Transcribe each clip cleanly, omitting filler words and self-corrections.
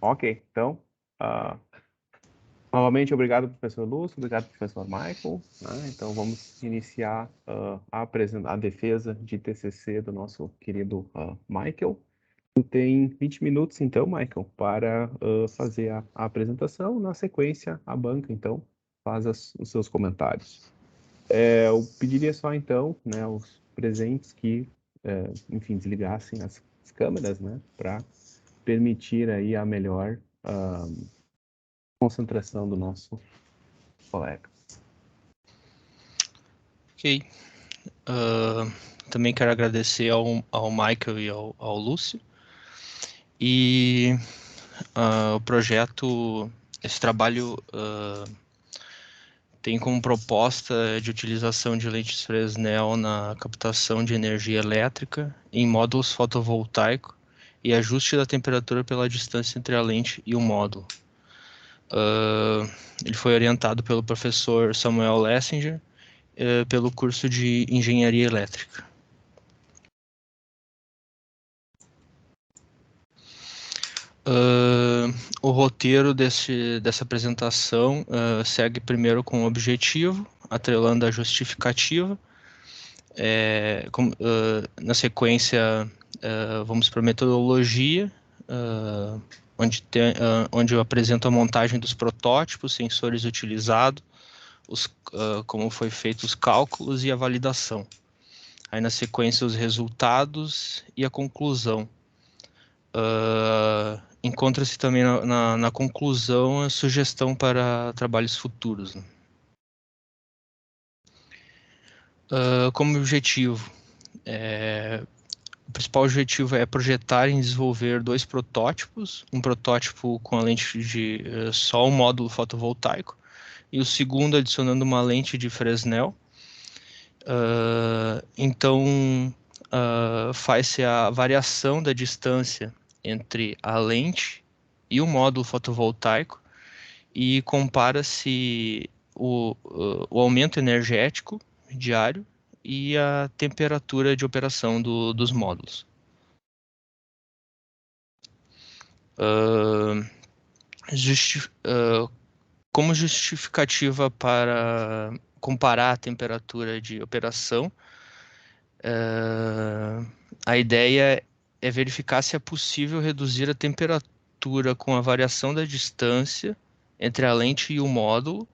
Ok, então, novamente, obrigado, professor Lúcio, obrigado, professor Michael. Né? Então, vamos iniciar a defesa de TCC do nosso querido Michael. Tu tem 20 minutos, então, Michael, para fazer a apresentação. Na sequência, a banca, então, faz os seus comentários. Eu pediria só, então, né, aos presentes que, enfim, desligassem as câmeras, né, para permitir aí a melhor concentração do nosso colega. Ok. Também quero agradecer ao Michael e ao Lúcio. E o projeto, esse trabalho tem como proposta de utilização de lentes Fresnel na captação de energia elétrica em módulos fotovoltaicos e ajuste da temperatura pela distância entre a lente e o módulo. Ele foi orientado pelo professor Samuel Lessinger, pelo curso de Engenharia Elétrica. O roteiro dessa apresentação segue primeiro com o objetivo, atrelando a justificativa. Na sequência, vamos para a metodologia, onde eu apresento a montagem dos protótipos, sensores utilizados, como foi feito os cálculos e a validação. Aí na sequência os resultados e a conclusão. Encontra-se também na conclusão a sugestão para trabalhos futuros. Né? Como objetivo, o principal objetivo é projetar e desenvolver 2 protótipos, um protótipo com a lente de só um módulo fotovoltaico e o segundo adicionando uma lente de Fresnel. Então, faz-se a variação da distância entre a lente e o módulo fotovoltaico e compara-se o aumento energético diário e a temperatura de operação dos módulos. Como justificativa para comparar a temperatura de operação, a ideia é verificar se é possível reduzir a temperatura com a variação da distância entre a lente e o módulo,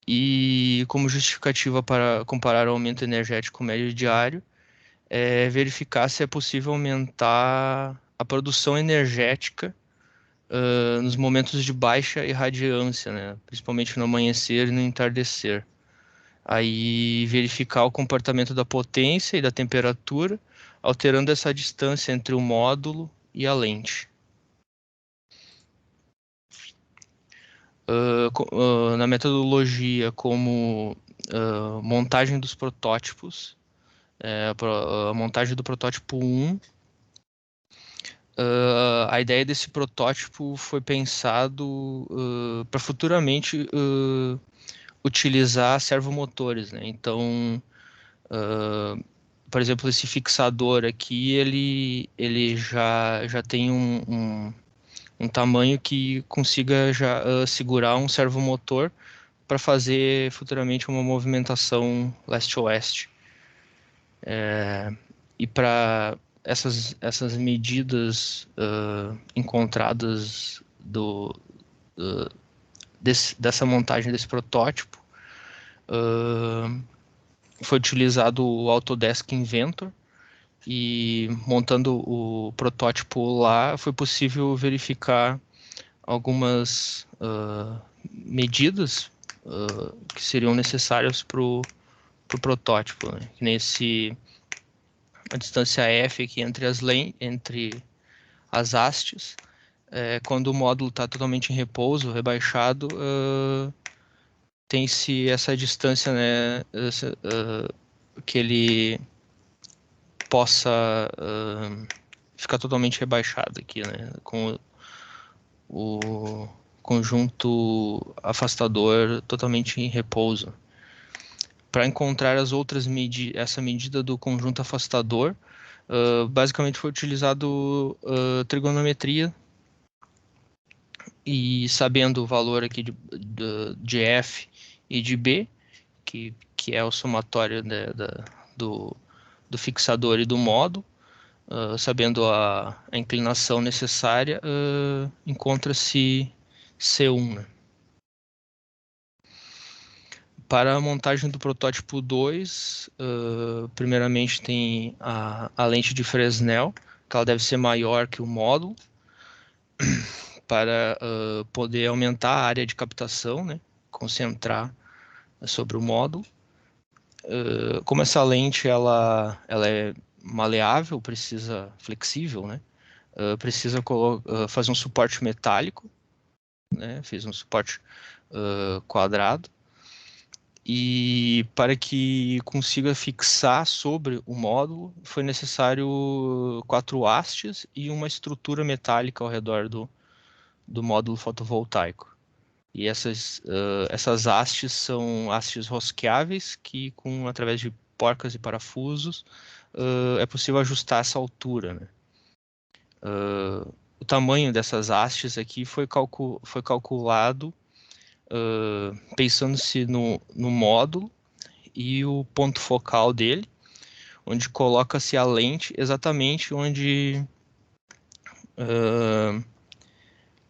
e como justificativa para comparar o aumento energético médio diário, é verificar se é possível aumentar a produção energética nos momentos de baixa irradiância, né? Principalmente no amanhecer e no entardecer. Aí verificar o comportamento da potência e da temperatura, alterando essa distância entre o módulo e a lente. Na metodologia, como montagem dos protótipos, a montagem do protótipo 1, a ideia desse protótipo foi pensado para futuramente utilizar servomotores, né? Então, por exemplo, esse fixador aqui, ele já tem um tamanho que consiga já segurar um servomotor para fazer futuramente uma movimentação leste-oeste. E para essas medidas encontradas dessa montagem desse protótipo, foi utilizado o Autodesk Inventor, e montando o protótipo lá foi possível verificar algumas medidas que seriam necessárias para o protótipo, né? A distância F aqui entre as hastes, quando o módulo está totalmente em repouso, rebaixado, tem-se essa distância, né, que ele possa ficar totalmente rebaixado aqui, né, com o conjunto afastador totalmente em repouso. Para encontrar essa medida do conjunto afastador, basicamente foi utilizado trigonometria E sabendo o valor aqui de F e de B, que é o somatório, né, do fixador e do módulo, sabendo a inclinação necessária, encontra-se C1, né? Para a montagem do protótipo 2, primeiramente tem a lente de Fresnel, que ela deve ser maior que o módulo, para poder aumentar a área de captação, né? Concentrar sobre o módulo. Como essa lente ela é maleável, flexível, né? Precisa fazer um suporte metálico, né? Fiz um suporte quadrado. E para que consiga fixar sobre o módulo, foi necessário 4 hastes e uma estrutura metálica ao redor do módulo fotovoltaico. E essas hastes são hastes rosqueáveis que, através de porcas e parafusos, é possível ajustar essa altura, né? O tamanho dessas hastes aqui foi calculado pensando-se no módulo e o ponto focal dele, onde coloca-se a lente exatamente onde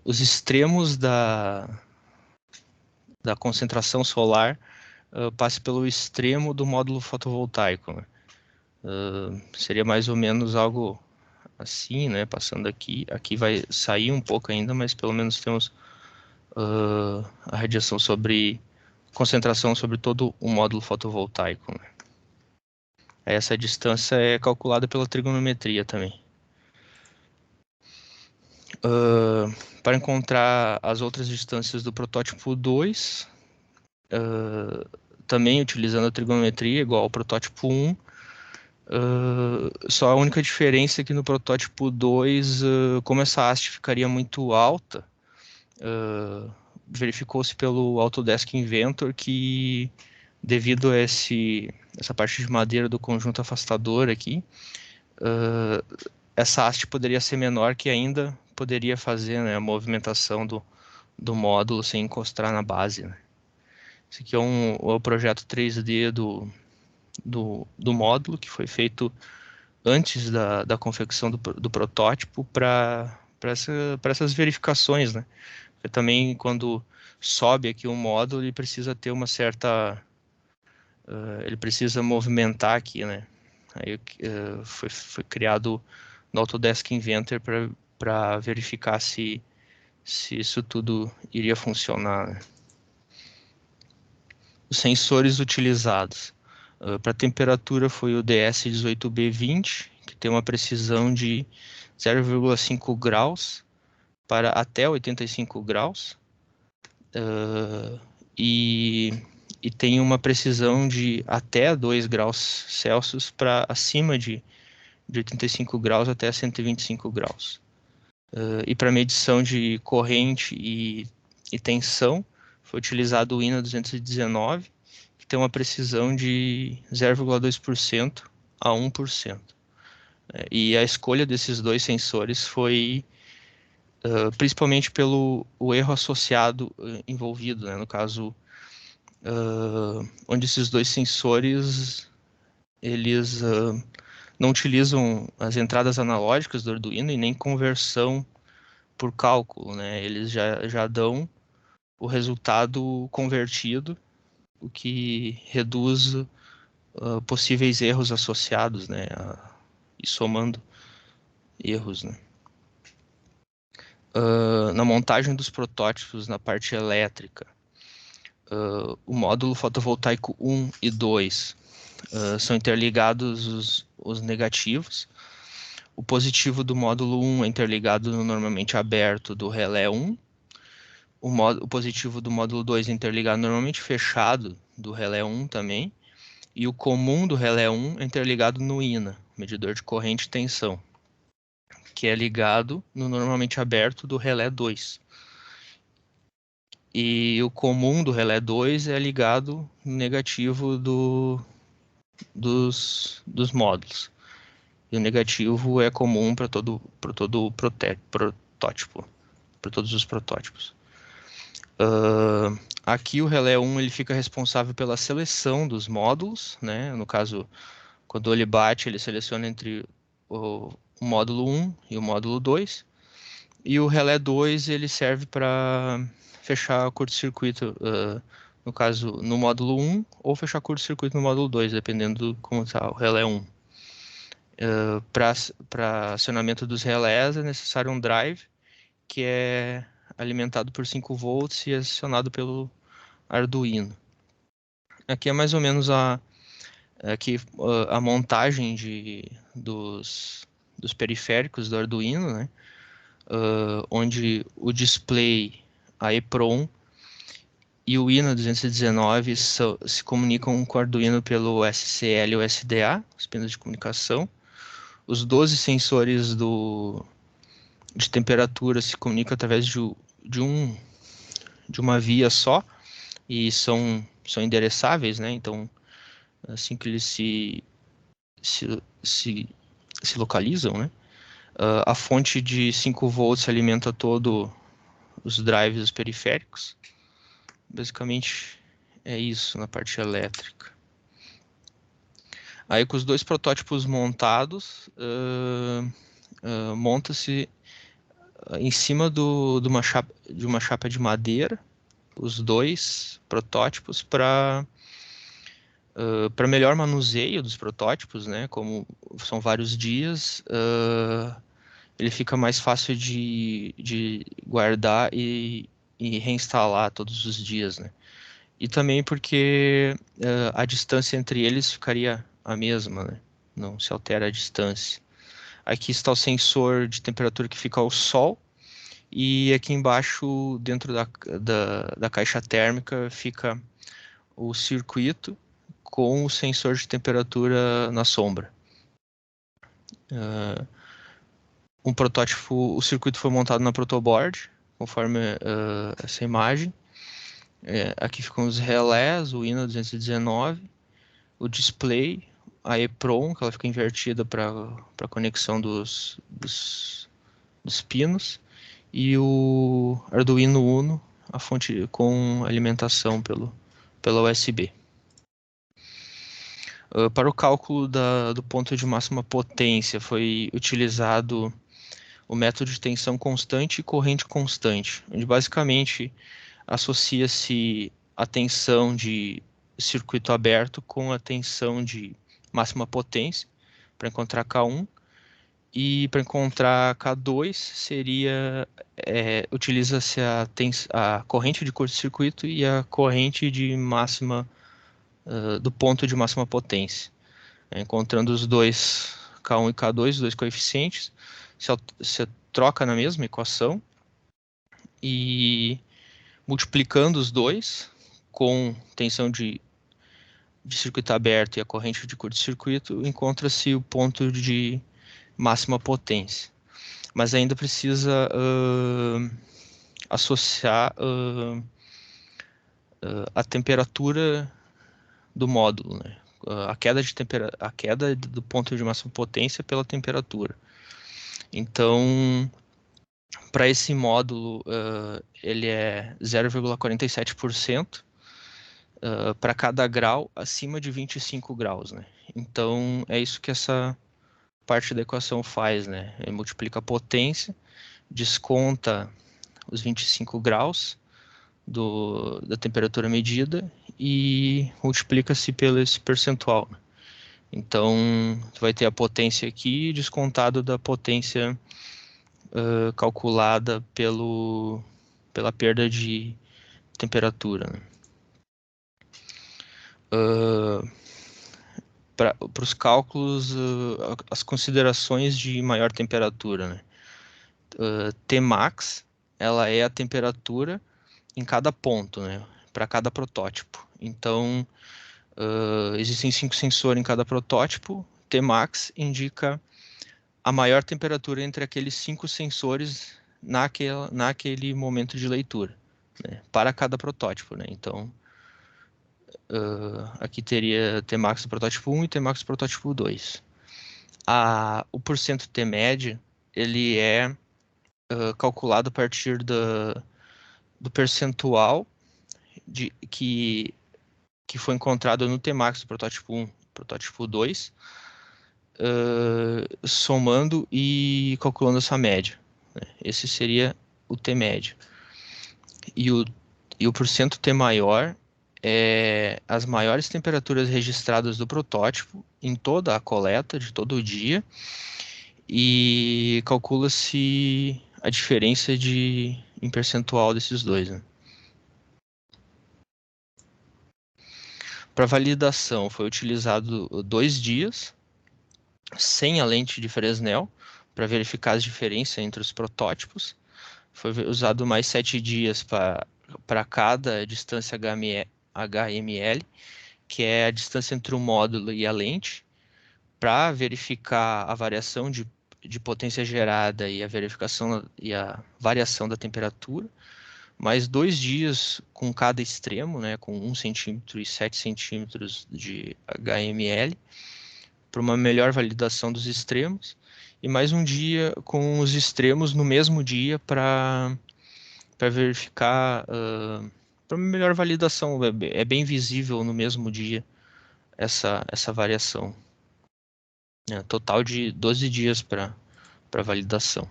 os extremos da concentração solar passe pelo extremo do módulo fotovoltaico, né? Seria mais ou menos algo assim, né? Passando aqui vai sair um pouco ainda, mas pelo menos temos a radiação concentração sobre todo o módulo fotovoltaico, né? Essa distância é calculada pela trigonometria também. Para encontrar as outras distâncias do protótipo 2, também utilizando a trigonometria igual ao protótipo 1, só a única diferença é que no protótipo 2, como essa haste ficaria muito alta, verificou-se pelo Autodesk Inventor que, devido a essa parte de madeira do conjunto afastador aqui, essa haste poderia ser menor, que ainda poderia fazer, né, a movimentação do módulo sem encostar na base, né? Esse aqui é o projeto 3D do módulo, que foi feito antes da confecção do protótipo para essas verificações, né? Porque também, quando sobe aqui o módulo, ele precisa ter uma certa... ele precisa movimentar aqui, né? Aí foi criado no Autodesk Inventor para verificar se isso tudo iria funcionar, né? Os sensores utilizados. Para temperatura foi o DS18B20, que tem uma precisão de 0,5 graus para até 85 graus. E tem uma precisão de até 2 graus Celsius para acima de 85 graus até 125 graus. E para medição de corrente e tensão, foi utilizado o INA 219, que tem uma precisão de 0,2% a 1%. E a escolha desses dois sensores foi principalmente pelo o erro associado envolvido, né? No caso, onde esses dois sensores eles não utilizam as entradas analógicas do Arduino e nem conversão por cálculo, né? Eles já dão o resultado convertido, o que reduz possíveis erros associados, né? E somando erros, né? Na montagem dos protótipos na parte elétrica, o módulo fotovoltaico 1 e 2 são interligados os negativos. O positivo do módulo 1 é interligado no normalmente aberto do relé 1. O positivo do módulo 2 é interligado normalmente fechado do relé 1 também. E o comum do relé 1 é interligado no INA, medidor de corrente e tensão, que é ligado no normalmente aberto do relé 2. E o comum do relé 2 é ligado no negativo dos módulos. E o negativo é comum para todo o protótipo. para todos os protótipos. Aqui o relé 1 ele fica responsável pela seleção dos módulos, né? No caso, quando ele bate, ele seleciona entre o módulo 1 e o módulo 2. E o relé 2 ele serve para fechar curto-circuito, no caso, no módulo 1, ou fechar curto-circuito no módulo 2, dependendo de como está o relé 1. Para acionamento dos relés é necessário um drive, que é alimentado por 5 volts e acionado pelo Arduino. Aqui é mais ou menos a montagem dos periféricos do Arduino, né? Onde o display, a EEPROM e o INA 219 se comunicam com o Arduino pelo SCL e o SDA, os pinos de comunicação. Os 12 sensores de temperatura se comunicam através de uma via só e são endereçáveis, né? Então, assim que eles se localizam, né? A fonte de 5 volts alimenta todo os drives dos periféricos. Basicamente é isso na parte elétrica. Aí com os dois protótipos montados, monta-se em cima de uma chapa de madeira os dois protótipos para melhor manuseio dos protótipos, né? Como são vários dias, ele fica mais fácil de guardar e reinstalar todos os dias, né? E também porque a distância entre eles ficaria a mesma, né? Não se altera a distância. Aqui está o sensor de temperatura que fica ao sol, e aqui embaixo, dentro da caixa térmica, fica o circuito com o sensor de temperatura na sombra. O circuito foi montado na protoboard, conforme essa imagem. Aqui ficam os relés, o INA 219, o display, a EEPROM, que ela fica invertida para conexão dos pinos, e o Arduino Uno, a fonte com alimentação pela USB. Para o cálculo do ponto de máxima potência foi utilizado o método de tensão constante e corrente constante, onde basicamente associa-se a tensão de circuito aberto com a tensão de máxima potência para encontrar K1, e para encontrar K2 utiliza-se a corrente de curto-circuito e a corrente de máxima do ponto de máxima potência. Encontrando os dois K1 e K2, os dois coeficientes, se troca na mesma equação e multiplicando os dois com tensão de circuito aberto e a corrente de curto-circuito, encontra-se o ponto de máxima potência. Mas ainda precisa associar a temperatura do módulo, né? A queda do ponto de máxima potência pela temperatura. Então, para esse módulo, ele é 0,47% para cada grau acima de 25 graus, né? Então, é isso que essa parte da equação faz, né? Ele multiplica a potência, desconta os 25 graus da temperatura medida e multiplica-se pelo esse percentual. Então, tu vai ter a potência aqui descontado da potência calculada pela perda de temperatura, né? Para os cálculos, as considerações de maior temperatura, né? Tmax, ela é a temperatura em cada ponto, né? Para cada protótipo. Então, existem 5 sensores em cada protótipo. Tmax indica a maior temperatura entre aqueles 5 sensores naquele momento de leitura, né? Para cada protótipo, né? Então, aqui teria Tmax do protótipo 1 e Tmax do protótipo 2. O porcento Tmed, ele é calculado a partir do percentual que foi encontrado no Tmax do protótipo 1 protótipo 2, somando e calculando essa média, né? Esse seria o T médio. E o porcento T maior é as maiores temperaturas registradas do protótipo em toda a coleta de todo o dia, e calcula-se a diferença em percentual desses dois, né? Para validação foi utilizado 2 dias sem a lente de Fresnel para verificar as diferenças entre os protótipos. Foi usado mais 7 dias para cada distância HML, que é a distância entre o módulo e a lente, para verificar a variação de potência gerada e a variação da temperatura. Mais 2 dias com cada extremo, né, com 1 centímetro e 7 centímetros de HML, para uma melhor validação dos extremos, e mais um dia com os extremos no mesmo dia para verificar, para uma melhor validação. É bem visível no mesmo dia essa variação. Total de 12 dias para validação.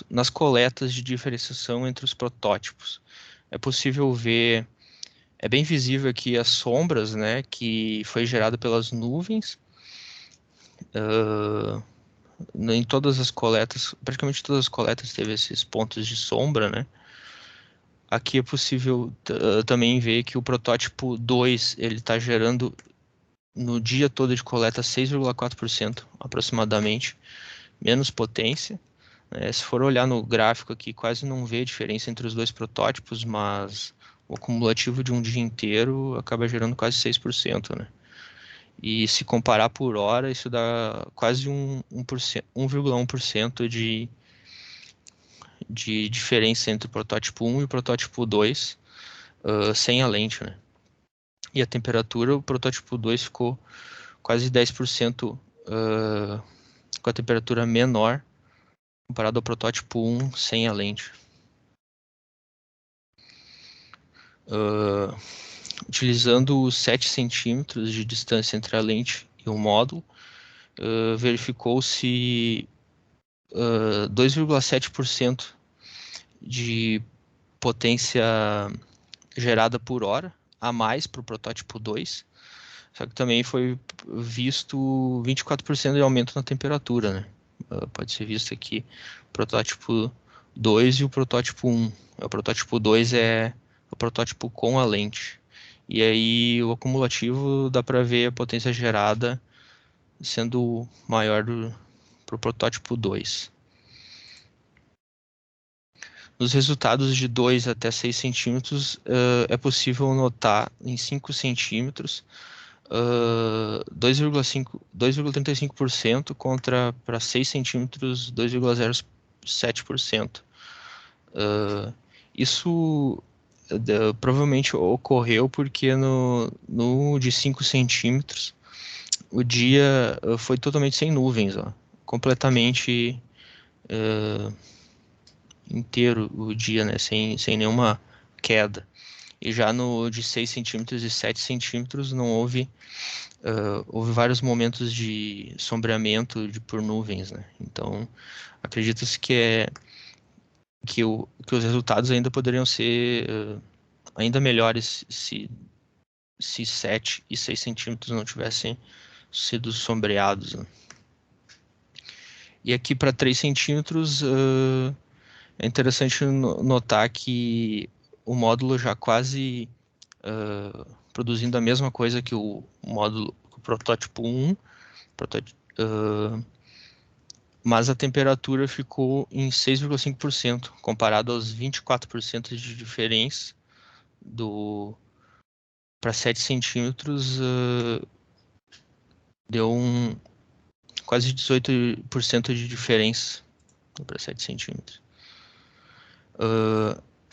Nas coletas de diferenciação entre os protótipos, é possível ver, é bem visível aqui as sombras, né, que foi gerado pelas nuvens. Em todas as coletas, praticamente todas as coletas teve esses pontos de sombra, né? Aqui é possível também ver que o protótipo 2 ele está gerando no dia todo de coleta 6,4% aproximadamente menos potência. Se for olhar no gráfico aqui, quase não vê diferença entre os dois protótipos, mas o acumulativo de um dia inteiro acaba gerando quase 6%, né? E se comparar por hora, isso dá quase 1,1% de diferença entre o protótipo 1 e o protótipo 2, sem a lente, né? E a temperatura, o protótipo 2 ficou quase 10% com a temperatura menor comparado ao protótipo 1 sem a lente. Utilizando os 7 centímetros de distância entre a lente e o módulo, verificou-se 2,7% de potência gerada por hora a mais para o protótipo 2, só que também foi visto 24% de aumento na temperatura, né? Pode ser visto aqui o protótipo 2 e o protótipo 1. O protótipo 2 é o protótipo com a lente. E aí o acumulativo dá para ver a potência gerada sendo maior para o protótipo 2. Nos resultados de 2 até 6 centímetros, é possível notar em 5 centímetros 2,35% contra para 6 centímetros 2,07%. Isso provavelmente ocorreu porque no de 5 centímetros o dia foi totalmente sem nuvens, completamente inteiro o dia, né, sem nenhuma queda. E já no de 6 centímetros e 7 centímetros não houve vários momentos de sombreamento por nuvens, né? Então acredita-se que os resultados ainda poderiam ser ainda melhores se 7 e 6 centímetros não tivessem sido sombreados, né? E aqui para 3 centímetros é interessante notar que o módulo já quase produzindo a mesma coisa que o módulo, o protótipo 1, mas a temperatura ficou em 6,5%, comparado aos 24% de diferença para 7 centímetros, deu quase 18% de diferença para 7 centímetros.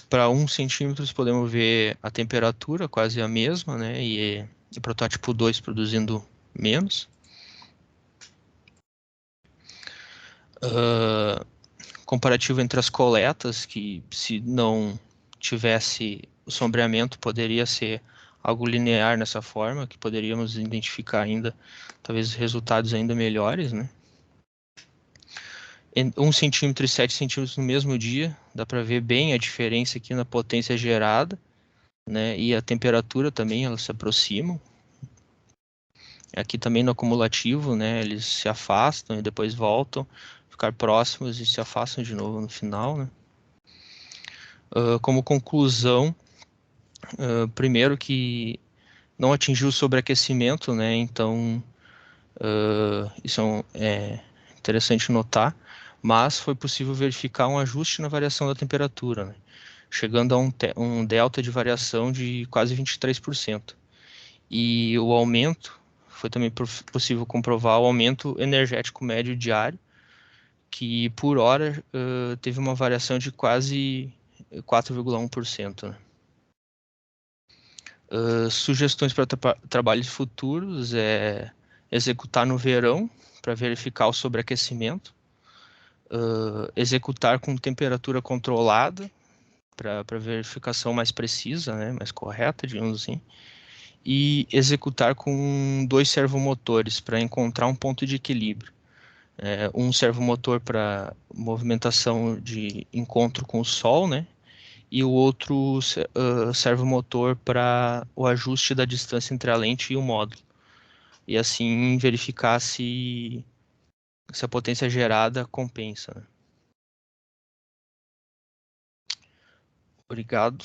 Para 1 centímetro podemos ver a temperatura quase a mesma, né? E o protótipo 2 produzindo menos. comparativo entre as coletas, que se não tivesse o sombreamento poderia ser algo linear nessa forma, que poderíamos identificar ainda talvez resultados ainda melhores, né? 1 centímetro e 7 centímetros no mesmo dia, dá para ver bem a diferença aqui na potência gerada, né? E a temperatura também, elas se aproximam. Aqui também no acumulativo, né? Eles se afastam e depois voltam, ficar próximos e se afastam de novo no final, né? Como conclusão, primeiro que não atingiu o sobreaquecimento, né? Então, isso é interessante notar, mas foi possível verificar um ajuste na variação da temperatura, né? Chegando a um delta de variação de quase 23%. E o aumento, foi também possível comprovar o aumento energético médio diário, que por hora teve uma variação de quase 4,1%, né? Sugestões para trabalhos futuros é executar no verão para verificar o sobreaquecimento, executar com temperatura controlada para verificação mais precisa, né, mais correta, digamos assim, e executar com 2 servomotores para encontrar um ponto de equilíbrio. Um servomotor para movimentação de encontro com o Sol, né, e o outro servomotor para o ajuste da distância entre a lente e o módulo. E assim verificar se a potência gerada compensa, né? Obrigado.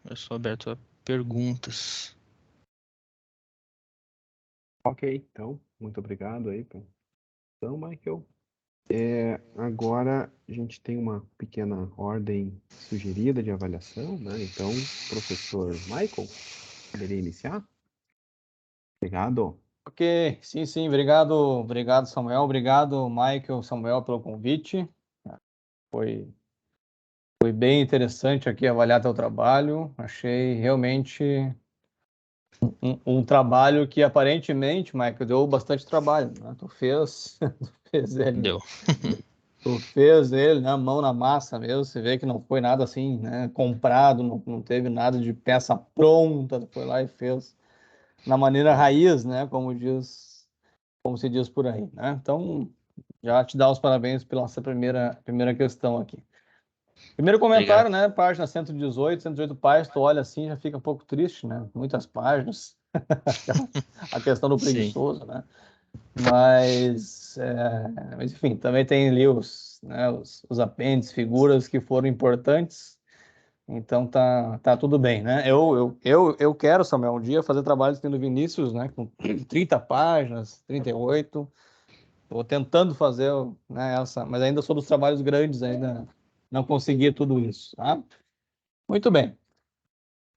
Eu sou aberto a perguntas. Ok, então, muito obrigado aí pela atenção, Michael. Agora a gente tem uma pequena ordem sugerida de avaliação, né? Então, professor Michael, poderia iniciar? Obrigado. Ok, sim, obrigado Samuel, obrigado Michael, Samuel pelo convite. Foi bem interessante aqui avaliar teu trabalho. Achei realmente um trabalho que aparentemente, Michael, deu bastante trabalho, né? Tu fez ele. Deu. Tu fez ele, né, mão na massa mesmo. Você vê que não foi nada assim, né, comprado, não teve nada de peça pronta. Tu foi lá e fez na maneira raiz, né, como se diz por aí, né? Então, já te dar os parabéns pela essa primeira questão aqui. Primeiro comentário, Obrigado. né? Página 118 páginas, tu olha assim, já fica um pouco triste, né? Muitas páginas. A questão do preguiçoso, né? Mas enfim, também tem ali os apêndices, figuras que foram importantes. Então tá tudo bem, né? Eu quero, Samuel, um dia fazer trabalhos que tem do Vinícius, né? Com 30 páginas, 38. Estou tentando fazer, né, mas ainda sou dos trabalhos grandes, ainda não consegui tudo isso, tá? Muito bem.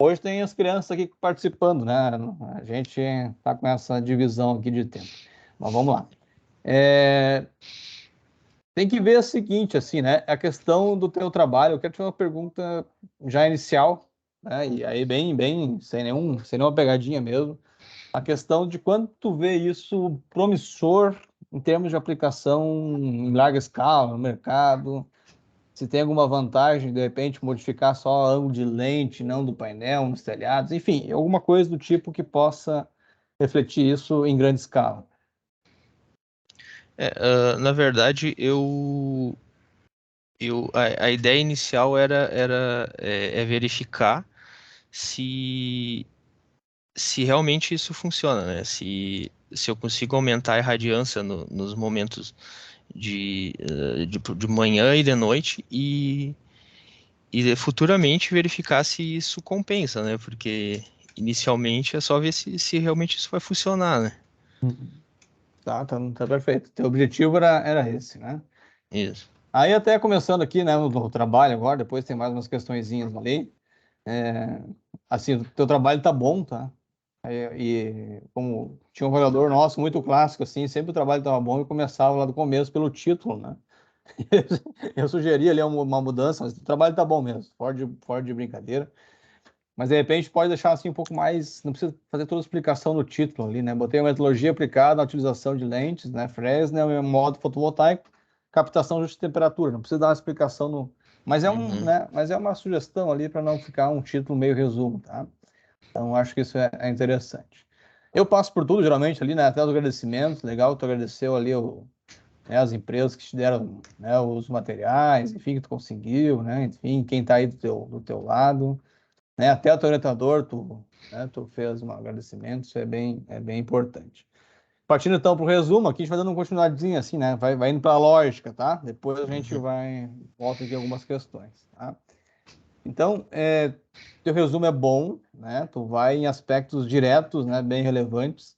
Hoje tem as crianças aqui participando, né? A gente está com essa divisão aqui de tempo. Mas vamos lá. Tem que ver o seguinte, assim, né? A questão do teu trabalho. Eu quero te fazer uma pergunta já inicial, né? E aí bem, sem nenhuma pegadinha mesmo. A questão de quando tu vê isso promissor em termos de aplicação em larga escala no mercado, se tem alguma vantagem, de repente, modificar só o ângulo de lente, não do painel, nos telhados, enfim, alguma coisa do tipo que possa refletir isso em grande escala. Na verdade, a ideia inicial era verificar se realmente isso funciona, né? Se eu consigo aumentar a radiância nos momentos de manhã e de noite e futuramente verificar se isso compensa, né? Porque inicialmente é só ver se realmente isso vai funcionar, né? Tá perfeito. Teu objetivo era esse, né? Isso. Aí até começando aqui, né, no trabalho agora, depois tem mais umas questõezinhas ali. Assim, o teu trabalho tá bom, tá? E como tinha um jogador nosso muito clássico, assim, sempre o trabalho estava bom e começava lá do começo pelo título, né? Eu sugeri ali uma mudança, mas o trabalho tá bom mesmo, fora de brincadeira. Mas de repente pode deixar assim um pouco mais, não precisa fazer toda a explicação no título ali, né? Botei uma metodologia aplicada na utilização de lentes, né? Fresnel e modo fotovoltaico captação de temperatura. Não precisa dar uma explicação mas né, mas é uma sugestão ali para não ficar um título meio resumo, tá? Então acho que isso é interessante. Eu passo por tudo geralmente ali, né? Até os agradecimentos. Legal, tu agradeceu ali né, as empresas que te deram, né, os materiais, enfim, que tu conseguiu, né? Enfim, quem está aí do teu lado, né? Até o teu orientador, tu fez um agradecimento. Isso é bem importante. Partindo então para o resumo, aqui a gente vai dando uma continuadezinha assim, né? Vai indo para a lógica, tá? Depois a gente volta aqui algumas questões, tá? Então, teu resumo é bom, né? Tu vai em aspectos diretos, né? Bem relevantes.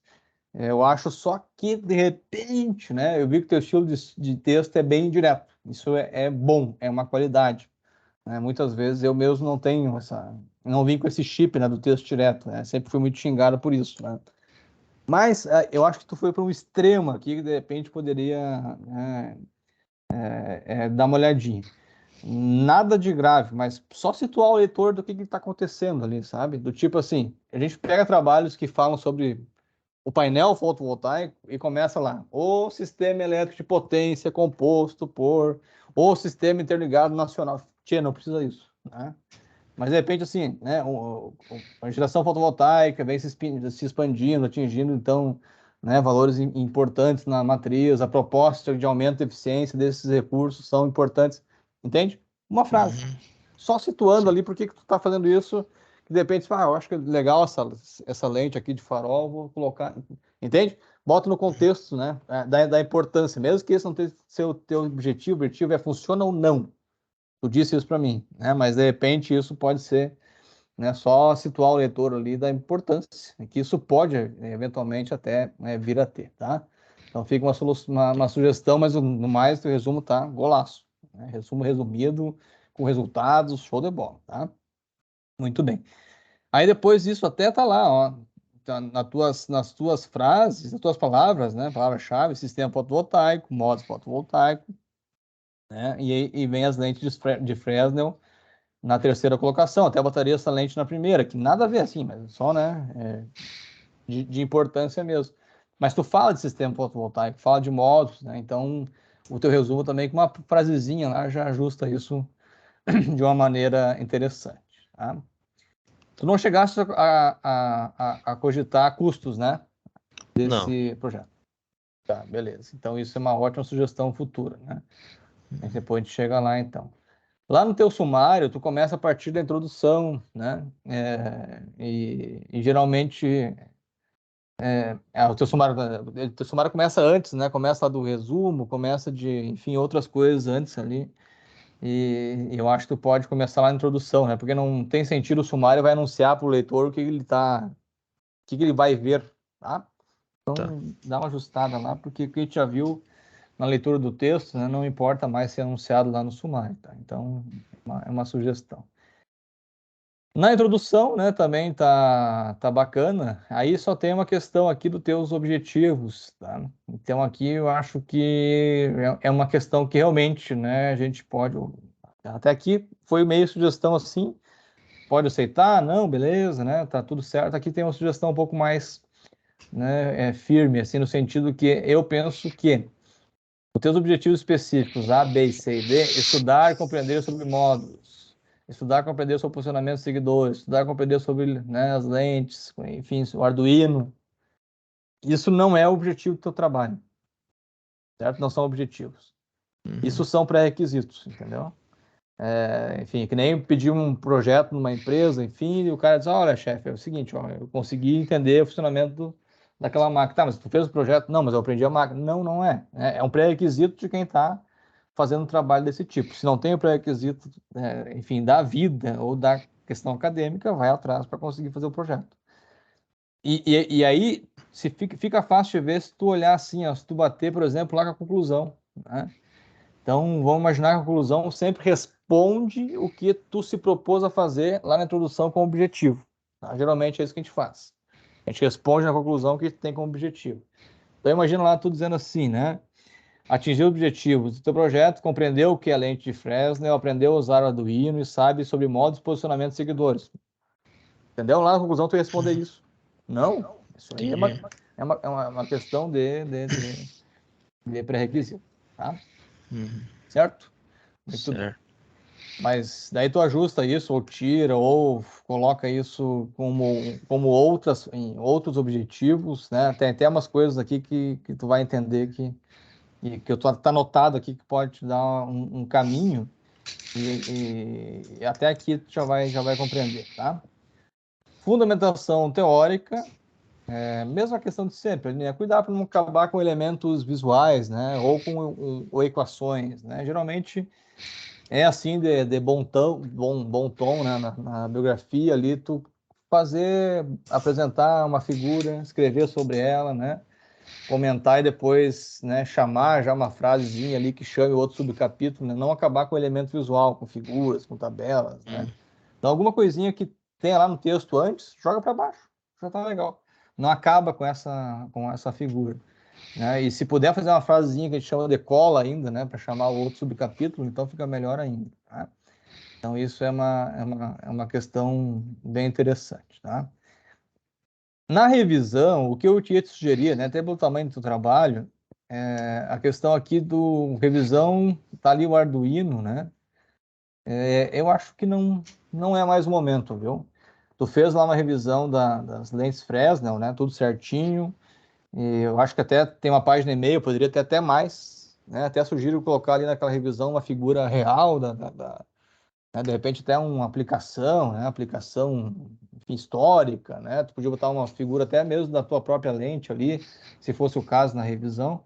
Eu acho só que, de repente, né? Eu vi que teu estilo de texto é bem direto. Isso é bom, é uma qualidade, né? Muitas vezes eu mesmo não tenho não vim com esse chip, né? Do texto direto, né? Sempre fui muito xingado por isso, né? Mas eu acho que tu foi para um extremo aqui que de repente poderia dar uma olhadinha. Nada de grave, mas só situar o leitor do que está acontecendo ali, sabe? Do tipo assim, a gente pega trabalhos que falam sobre o painel fotovoltaico e começa lá, o sistema elétrico de potência composto por o sistema interligado nacional. Tchê, não precisa isso, né? Mas de repente, assim, né, a geração fotovoltaica vem se expandindo, atingindo, então, né, valores importantes na matriz, a proposta de aumento de eficiência desses recursos são importantes, entende? Uma frase. Só situando ali por que tu está fazendo isso, que de repente, eu acho que é legal essa lente aqui de farol, vou colocar, entende? Bota no contexto, né, da importância, mesmo que esse não seja o teu objetivo, o objetivo é funciona ou não. Tu disse isso para mim, né? Mas de repente isso pode ser, né, só situar o leitor ali da importância, que isso pode eventualmente até, né, vir a ter, tá? Então fica uma sugestão, mas no mais o resumo tá golaço, né? Resumo resumido, com resultados, show de bola, tá? Muito bem. Aí depois disso até tá lá, ó, tá nas tuas frases, nas tuas palavras, né? Palavra-chave, sistema fotovoltaico, modos fotovoltaico, né? E vem as lentes de Fresnel na terceira colocação, até botaria essa lente na primeira, que nada a ver assim, mas só, né, de importância mesmo. Mas tu fala de sistema fotovoltaico, fala de modos, né, então o teu resumo também com uma frasezinha lá já ajusta isso de uma maneira interessante, tá? Tu não chegaste a cogitar custos, né, desse projeto. Tá, beleza. Então isso é uma ótima sugestão futura, né? Depois a gente chega lá, então. Lá no teu sumário, tu começa a partir da introdução, né? E geralmente o teu sumário começa antes, né? Começa lá do resumo, começa enfim, outras coisas antes ali. E eu acho que tu pode começar lá na introdução, né? Porque não tem sentido o sumário vai anunciar para o leitor o que ele vai ver, tá? Então dá uma ajustada lá, porque o que a gente já viu na leitura do texto, né, não importa mais ser anunciado lá no sumário, tá? Então, é uma sugestão. Na introdução, né, também tá bacana. Aí só tem uma questão aqui dos teus objetivos, tá? Então, aqui eu acho que é uma questão que realmente, né, a gente pode... Até aqui foi meio sugestão assim, pode aceitar? Não, beleza, né? Tá tudo certo. Aqui tem uma sugestão um pouco mais, né, firme, assim, no sentido que eu penso que os teus objetivos específicos, A, B, C e D, estudar e compreender sobre módulos, estudar e compreender sobre posicionamento de seguidores, estudar e compreender sobre, né, as lentes, enfim, o Arduino. Isso não é o objetivo do teu trabalho, certo? Não são objetivos. Isso são pré-requisitos, entendeu? Enfim, que nem pedir um projeto numa empresa, enfim, e o cara diz, olha, chefe, é o seguinte, ó, eu consegui entender o funcionamento daquela máquina. Tá, mas tu fez o projeto? Não, mas eu aprendi a máquina. Não, não é. É um pré-requisito de quem está fazendo um trabalho desse tipo. Se não tem o pré-requisito, enfim, da vida ou da questão acadêmica, vai atrás para conseguir fazer o projeto. E aí fica fácil de ver se tu olhar assim, ó, se tu bater, por exemplo, lá com a conclusão, né? Então, vamos imaginar que a conclusão sempre responde o que tu se propôs a fazer lá na introdução como objetivo. Tá? Geralmente é isso que a gente faz. A gente responde na conclusão que tem como objetivo. Então, imagina lá tu dizendo assim, né? Atingir os objetivos do teu projeto, compreendeu o que é lente de Fresnel, aprendeu a usar o Arduino e sabe sobre modos de posicionamento de seguidores. Entendeu? Lá na conclusão tu responder isso. Não, isso aí é uma questão de pré-requisito. Tá? Certo? Muito bem. Mas daí tu ajusta isso, ou tira, ou coloca isso como em outros objetivos, né? Tem até umas coisas aqui que tu vai entender que eu tá anotado aqui que pode te dar um caminho e até aqui tu já vai compreender, tá? Fundamentação teórica, mesma questão de sempre, né? Cuidar para não acabar com elementos visuais, né? Ou com equações, né? Geralmente é assim de bom tom, né? Na biografia ali, tu apresentar uma figura, escrever sobre ela, né? Comentar e depois, né, chamar já uma frasezinha ali que chame o outro subcapítulo, né? Não acabar com o elemento visual, com figuras, com tabelas, né? Então, alguma coisinha que tenha lá no texto antes, joga para baixo, já tá legal. Não acaba com essa figura, né? E se puder fazer uma frasezinha que a gente chama de cola ainda, né, para chamar o outro subcapítulo, então fica melhor ainda, tá? Então, isso é uma questão bem interessante, tá? Na revisão, o que eu te sugeria, né, até pelo tamanho do seu trabalho, a questão aqui do revisão, tá ali o Arduino, né? Eu acho que não é mais o momento, viu? Tu fez lá uma revisão das lentes Fresnel, né? Tudo certinho. E eu acho que até tem uma página e-mail, poderia ter até mais, né? Até sugiro colocar ali naquela revisão uma figura real né? De repente até uma aplicação, né? Aplicação, enfim, histórica, né? Tu podia botar uma figura até mesmo da tua própria lente ali, se fosse o caso na revisão.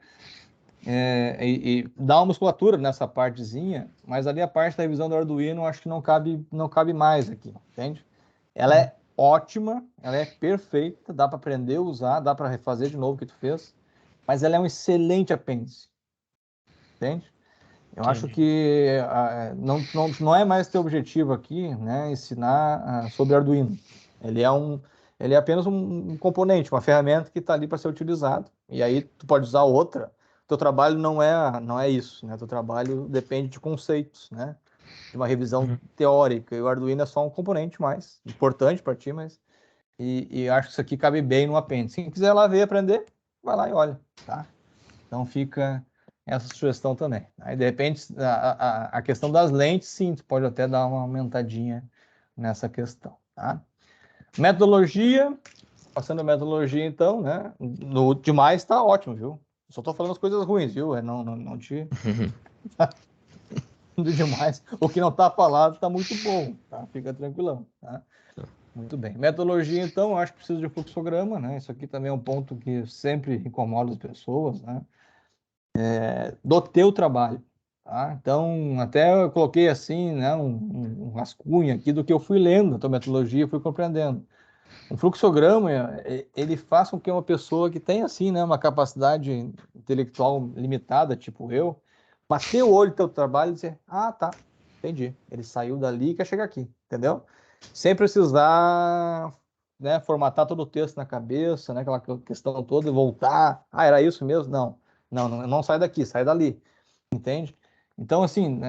E dá uma musculatura nessa partezinha, mas ali a parte da revisão do Arduino acho que não cabe mais aqui, entende? Ela é ótima, ela é perfeita, dá para aprender a usar, dá para refazer de novo o que tu fez, mas ela é um excelente apêndice, entende? Eu acho que não é mais teu objetivo aqui, né, ensinar sobre Arduino. Ele é apenas um componente, uma ferramenta que está ali para ser utilizado. E aí tu pode usar outra. Teu trabalho não é isso, né? Teu trabalho depende de conceitos, né? De uma revisão teórica. E o Arduino é só um componente mais importante para ti, mas e acho que isso aqui cabe bem no apêndice. Quem quiser lá ver aprender, vai lá e olha, tá? Então fica essa sugestão também. Aí, de repente, a questão das lentes, sim, tu pode até dar uma aumentadinha nessa questão, tá? Metodologia, passando a metodologia, então, né? No demais tá ótimo, viu? Só tô falando as coisas ruins, viu? Não te... do demais. O que não tá falado tá muito bom, tá? Fica tranquilão, tá? Muito bem. Metodologia, então, acho que precisa de fluxograma, né? Isso aqui também é um ponto que sempre incomoda as pessoas, né? Do teu trabalho, tá? Então, até eu coloquei assim, né, um rascunho aqui do que eu fui lendo, a tua metodologia, fui compreendendo. Um fluxograma, ele faz com que uma pessoa que tem, assim, né, uma capacidade intelectual limitada, tipo eu, bater o olho no teu trabalho e dizer, ah, tá, entendi. Ele saiu dali e quer chegar aqui, entendeu? Sem precisar, né, formatar todo o texto na cabeça, né, aquela questão toda e voltar. Ah, era isso mesmo? Não sai daqui, sai dali, entende? Então, assim,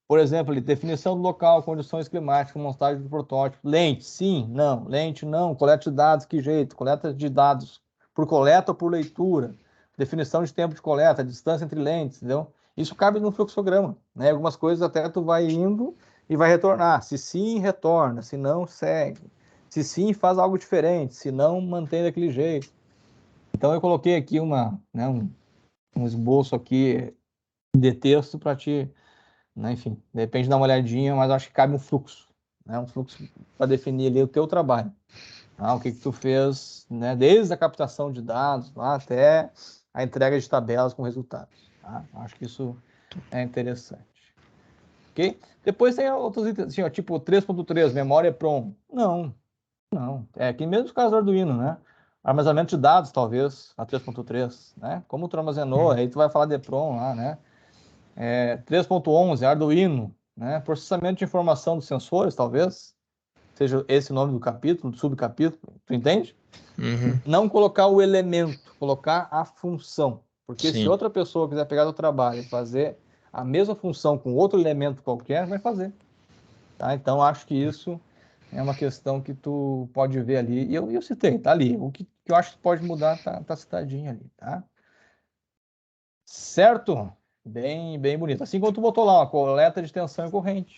por exemplo, definição do local, condições climáticas, montagem do protótipo, lente, sim, não, lente, não, coleta de dados, que jeito, coleta de dados por coleta ou por leitura, definição de tempo de coleta, distância entre lentes, entendeu? Isso cabe no fluxograma, né? Algumas coisas até tu vai indo e vai retornar. Se sim, retorna, se não, segue. Se sim, faz algo diferente, se não, mantém daquele jeito. Então eu coloquei aqui um esboço aqui de texto para te, né, enfim, de repente dar uma olhadinha, mas acho que cabe um fluxo, né? Um fluxo para definir ali o teu trabalho. O que tu fez, né? Desde a captação de dados lá até a entrega de tabelas com resultados. Tá? Acho que isso é interessante. Ok? Depois tem outros itens, assim, ó, tipo 3.3, memória PROM. Não. É que mesmo os casos do Arduino, né? Armazenamento de dados, talvez, a 3.3, né? Como tu armazenou, aí tu vai falar de EPROM lá, né? 3.11, Arduino, né? Processamento de informação dos sensores, talvez, seja esse o nome do capítulo, do subcapítulo, tu entende? Não colocar o elemento, colocar a função. Porque se outra pessoa quiser pegar o trabalho e fazer a mesma função com outro elemento qualquer, vai fazer. Tá? Então, acho que isso é uma questão que tu pode ver ali. E eu citei, tá ali. O que eu acho que pode mudar tá citadinho ali, tá? Certo? bem bonito. Assim como tu botou lá uma coleta de tensão e corrente,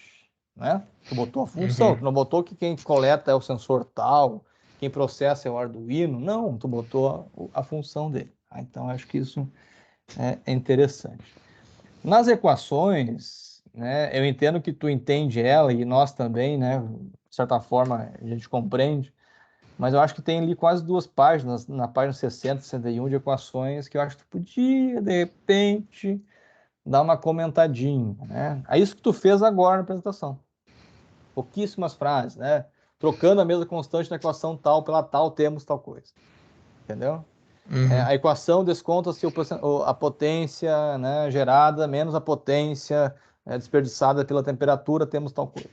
né? Tu botou a função, tu não botou que quem coleta é o sensor tal, quem processa é o Arduino. Não, tu botou a função dele. Tá? Então, acho que isso é interessante. Nas equações, né, eu entendo que tu entende ela e nós também, né? De certa forma, a gente compreende. Mas eu acho que tem ali quase 2 páginas, na página 60, 61, de equações, que eu acho que tu podia, de repente, dar uma comentadinha, né? É isso que tu fez agora na apresentação. Pouquíssimas frases, né? Trocando a mesma constante na equação tal pela tal, temos tal coisa. Entendeu? A equação desconta-se a potência, né, gerada menos a potência desperdiçada pela temperatura, temos tal coisa.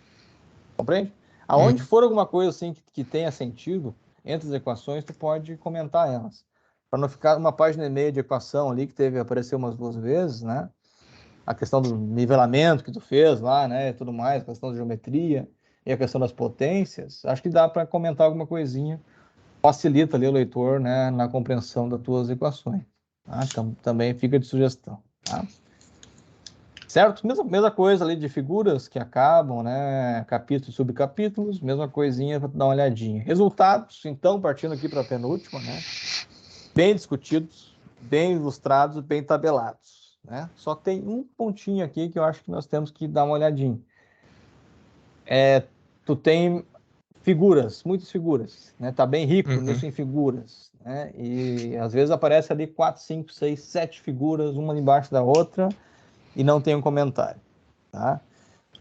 Compreende? Aonde for alguma coisa assim que tenha sentido entre as equações, tu pode comentar elas. Para não ficar uma página e meia de equação ali que apareceu umas 2 vezes, né? A questão do nivelamento que tu fez lá, né, e tudo mais, a questão da geometria e a questão das potências, acho que dá para comentar alguma coisinha, facilita ali o leitor, né, na compreensão das tuas equações. Tá? Então, também fica de sugestão, tá? Certo? Mesma coisa ali de figuras que acabam, né, capítulos e subcapítulos, mesma coisinha para dar uma olhadinha. Resultados, então, partindo aqui para a penúltima, né, bem discutidos, bem ilustrados, bem tabelados, né? Só tem um pontinho aqui que eu acho que nós temos que dar uma olhadinha. Tu tem figuras, muitas figuras, né? Tá bem rico nisso em figuras, né? E às vezes aparece ali 4, 5, 6, 7 figuras, uma embaixo da outra, e não tem um comentário, tá?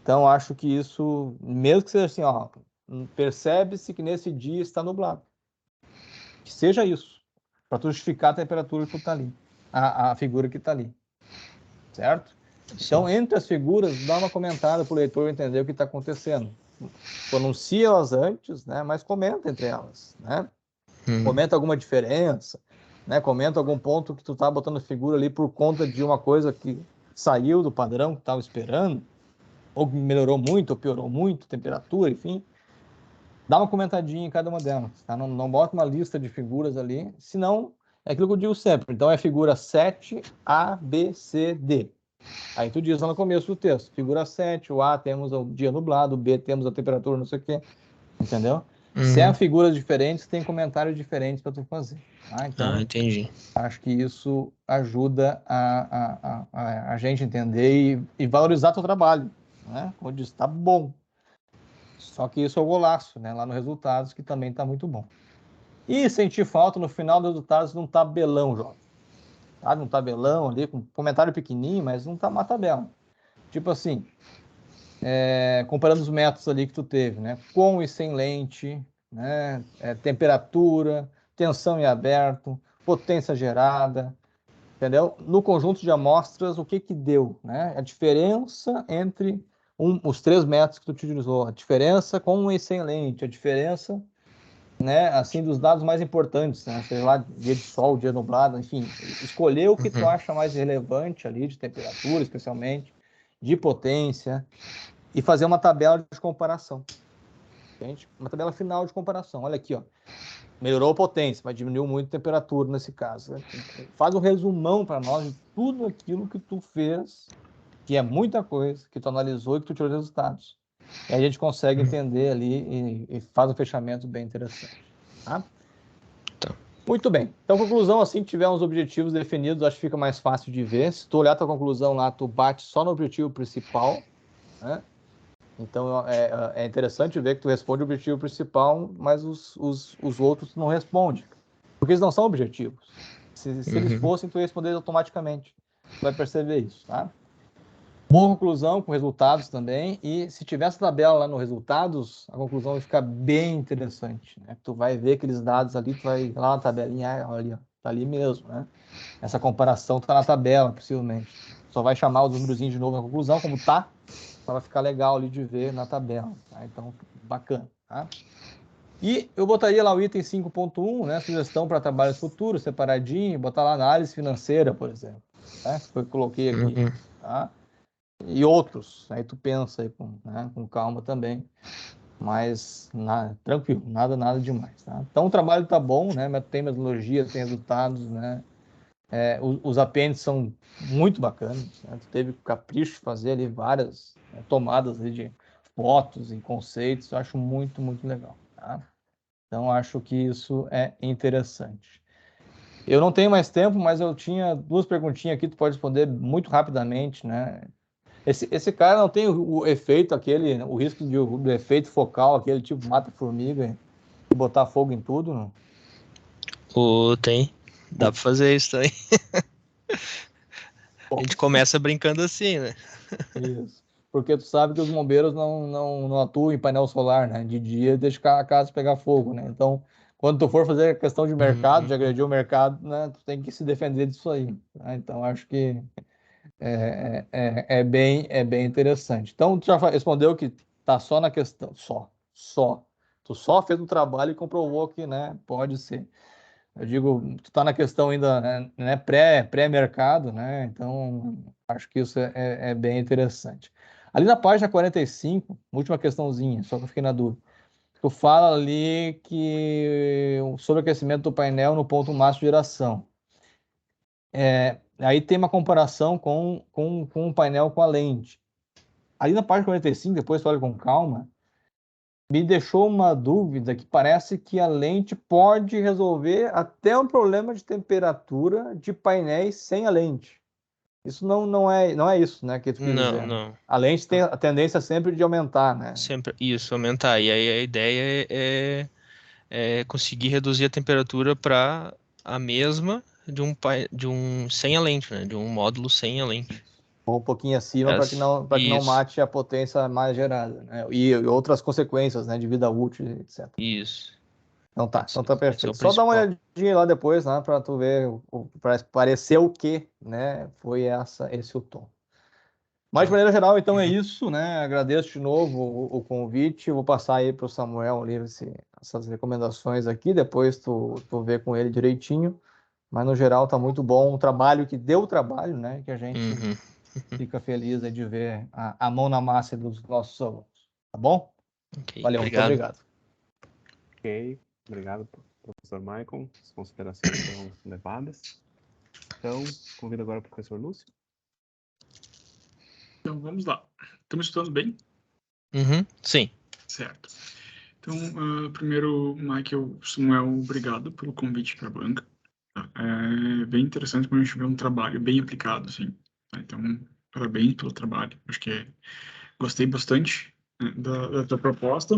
Então acho que isso, mesmo que seja assim, ó, percebe-se que nesse dia está nublado. Que seja isso, para tu justificar a temperatura que tu tá ali, a figura que tá ali, certo? Então, entre as figuras, dá uma comentada para o leitor entender o que está acontecendo. Pronuncia elas antes, né? Mas comenta entre elas, né? Comenta alguma diferença, né? Comenta algum ponto que tu tá botando figura ali por conta de uma coisa que saiu do padrão que estava esperando, ou melhorou muito, ou piorou muito, temperatura, enfim. Dá uma comentadinha em cada uma delas, tá? Não bota uma lista de figuras ali, senão é aquilo que eu digo sempre. Então é figura 7, A, B, C, D. Aí tu diz lá no começo do texto, figura 7, o A temos o dia nublado, o B temos a temperatura, não sei o quê, entendeu? Se é figuras diferentes, tem comentários diferentes para tu fazer. Tá? Então, entendi. acho que isso ajuda a gente entender e valorizar teu trabalho, né? Como eu disse, tá bom. Só que isso é o golaço, né? Lá no resultados, que também tá muito bom. E sentir falta no final dos resultados num tabelão, jovem. Sabe? Um tabelão ali, com comentário pequenininho, mas não tá uma tabela. Tipo assim, comparando os métodos ali que tu teve, né? Com e sem lente, né? Temperatura, tensão em aberto, potência gerada, entendeu? No conjunto de amostras, o que que deu, né? A diferença entre os 3 métodos que tu utilizou, a diferença com e sem lente, a diferença, né, assim, dos dados mais importantes, né? Sei lá, dia de sol, dia nublado, enfim, escolher o que tu acha mais relevante ali, de temperatura, especialmente, de potência, e fazer uma tabela de comparação. Entende? Uma tabela final de comparação. Olha aqui, ó. Melhorou a potência, mas diminuiu muito a temperatura nesse caso. Faz um resumão para nós de tudo aquilo que tu fez, que é muita coisa, que tu analisou e que tu tirou resultados. E a gente consegue entender ali e faz um fechamento bem interessante. Tá? Muito bem. Então, conclusão, assim que tiver uns objetivos definidos, acho que fica mais fácil de ver. Se tu olhar a tua conclusão lá, tu bate só no objetivo principal, né? Então, é interessante ver que tu responde o objetivo principal, mas os outros não respondem, porque eles não são objetivos. Se eles fossem, tu ia responder automaticamente. Tu vai perceber isso, tá? Boa conclusão, com resultados também, e se tiver essa tabela lá no resultados, a conclusão vai ficar bem interessante, né? Tu vai ver aqueles dados ali, tu vai lá na tabelinha, olha ali, ó, tá ali mesmo, né? Essa comparação tá na tabela, possivelmente. Só vai chamar os númerozinhos de novo na conclusão, como tá, para ficar legal ali de ver na tabela, tá? Então, bacana, tá? E eu botaria lá o item 5.1, né? Sugestão para trabalhos futuros, separadinho, botar lá análise financeira, por exemplo, né? Foi o que eu coloquei aqui, tá? E outros, aí tu pensa aí com calma também, mas tranquilo, nada demais, tá? Então o trabalho tá bom, né? Tem metodologia, tem resultados, né? Os apêndices são muito bacanas, né? Tu teve o capricho de fazer ali várias tomadas ali de fotos e conceitos. Eu acho muito, muito legal, tá? Então, acho que isso é interessante. Eu não tenho mais tempo, mas eu tinha 2 perguntinhas aqui, tu pode responder muito rapidamente, né? Esse cara não tem o efeito aquele, o risco do efeito focal, aquele tipo mata-formiga, e botar fogo em tudo, não? Tem. Dá pra fazer isso também. A Bom, gente começa brincando assim, né? isso. Porque tu sabe que os bombeiros não atuam em painel solar, né? De dia deixa a casa pegar fogo, né? Então, quando tu for fazer questão de mercado, de agredir o mercado, né? Tu tem que se defender disso aí, tá? Então, acho que é bem interessante. Então, tu já respondeu que tá só na questão, só. Tu só fez um trabalho e comprovou que, né? Pode ser. Eu digo, tu tá na questão ainda, né? Pré-mercado, né? Então, acho que isso é bem interessante. Ali na página 45, última questãozinha, só que eu fiquei na dúvida. Tu fala ali que sobre o aquecimento do painel no ponto máximo de geração. Aí tem uma comparação com o painel com a lente. Ali na página 45, depois tu olha com calma, me deixou uma dúvida que parece que a lente pode resolver até um problema de temperatura de painéis sem a lente. Isso não é isso, né, que tu quis Não, dizer. não. A lente tem a tendência sempre de aumentar, né? Sempre isso, aumentar. E aí a ideia é conseguir reduzir a temperatura para a mesma de um sem a lente, né? De um módulo sem a lente. Ou um pouquinho acima para que não Isso, mate a potência mais gerada, né? E outras consequências, né, de vida útil, etc. isso. Então tá Esse é o perfeito. Só dá uma principal. olhadinha lá depois, né, para tu ver, para parecer o que, né, foi esse o tom. Mas de Tá. maneira geral, então é Uhum. isso, né? Agradeço de novo o convite. Vou passar aí para o Samuel ali essas recomendações aqui. Depois tu vê com ele direitinho. Mas no geral tá muito bom. Um trabalho que deu trabalho, né? Que a gente Uhum. fica feliz aí de ver a mão na massa dos nossos alunos. Tá bom? Ok, Valeu, muito obrigado. obrigado. Ok, obrigado, professor Michael. As considerações foram levadas. Então, convido agora o professor Lúcio. Então, vamos lá. Estamos escutando bem? Uhum. Sim. Certo. Então, primeiro, Michael, Samuel, obrigado pelo convite para a banca. É bem interessante quando a gente vê um trabalho bem aplicado, assim. Tá? Então, parabéns pelo trabalho. Acho que gostei bastante, né, da tua proposta.